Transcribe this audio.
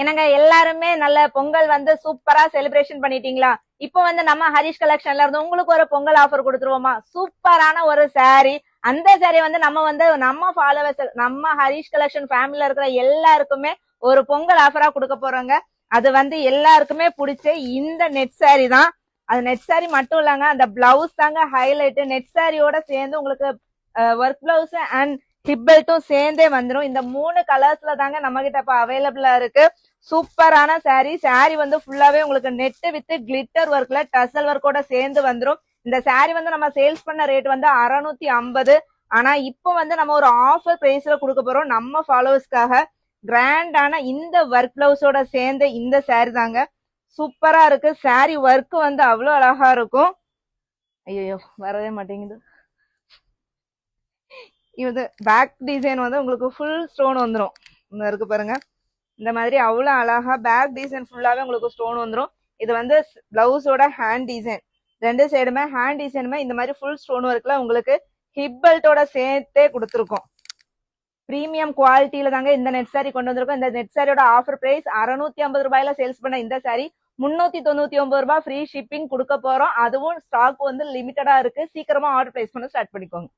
என்னங்க எல்லாருமே நல்ல பொங்கல் வந்து சூப்பரா செலிப்ரேஷன் பண்ணிட்டீங்களா? இப்போ வந்து நம்ம ஹரிஷ் கலெக்ஷன்ல இருந்து உங்களுக்கு ஒரு பொங்கல் ஆஃபர் கொடுத்துருவோமா? சூப்பரான ஒரு saree. அந்த saree வந்து நம்ம ஃபாலோவர்ஸ் நம்ம ஹரிஷ் கலெக்ஷன் ஃபேமிலில இருக்கிற எல்லாருக்குமே ஒரு பொங்கல் ஆஃபரா கொடுக்க போறோங்க. அது வந்து எல்லாருக்குமே பிடிச்ச இந்த நெட் saree தான். அது நெட் saree மட்டும் இல்லங்க, அந்த பிளவுஸ் தாங்க ஹைலைட். நெட் சாரியோட சேர்ந்து உங்களுக்கு ஒர்க் பிளவுஸ் அண்ட் ஹிப் பெல்ட்டும் சேர்ந்தே வந்துடும். இந்த 3 கலர்ஸ்ல தாங்க நம்ம கிட்ட இப்ப அவைலபிளா இருக்கு. சூப்பரான saree வந்து ஃபுல்லாவே உங்களுக்கு நெட் வித் கிளிட்டர் ஒர்க்ல டசல் ஒர்க்கோட சேர்ந்து வந்துடும். இந்த saree வந்து நம்ம சேல்ஸ் பண்ண ரேட் வந்து 650. ஆனா இப்போ வந்து நம்ம ஒரு ஆஃபர் பிரைஸ்ல கொடுக்க போறோம் நம்ம ஃபாலோவர்ஸ்க்காக. கிராண்டான இந்த ஒர்க் பிளவுஸோட சேர்ந்து இந்த saree தாங்க. சூப்பரா இருக்கு. saree ஒர்க் வந்து அவ்வளவு அழகா இருக்கும். ஐயோ வரவே மாட்டேங்குது. இது பேக் டிசைன் வந்து உங்களுக்கு ஃபுல் ஸ்டோன் வந்துடும். இருக்கு பாருங்க, இந்த மாதிரி அவ்வளவு அழகா பேக் டிசைன் ஃபுல்லாவே உங்களுக்கு ஸ்டோன் வந்துடும். இது வந்து பிளவுஸோட ஹேண்ட் டிசைன், 2 சைடுமே ஹேண்ட் டிசைனுமே இந்த மாதிரி ஃபுல் ஸ்டோன் ஒர்க்ல உங்களுக்கு ஹிப் பெல்ட்டோட சேர்த்தே கொடுத்துருக்கோம். பிரீமியம் குவாலிட்டியில தாங்க இந்த நெட் சாரி கொண்டு வந்திருக்கோம். இந்த நெட் சாரியோட ஆஃபர் பிரைஸ் 650 ரூபாயில சேல்ஸ் பண்ண இந்த சாரி 399 ரூபாய் ஃப்ரீ ஷிப்பிங் கொடுக்க போறோம். அதுவும் ஸ்டாக் வந்து லிமிட்டடா இருக்கு. சீக்கிரமா ஆர்டர் பிளேஸ் பண்ண ஸ்டார்ட் பண்ணிக்கோங்க.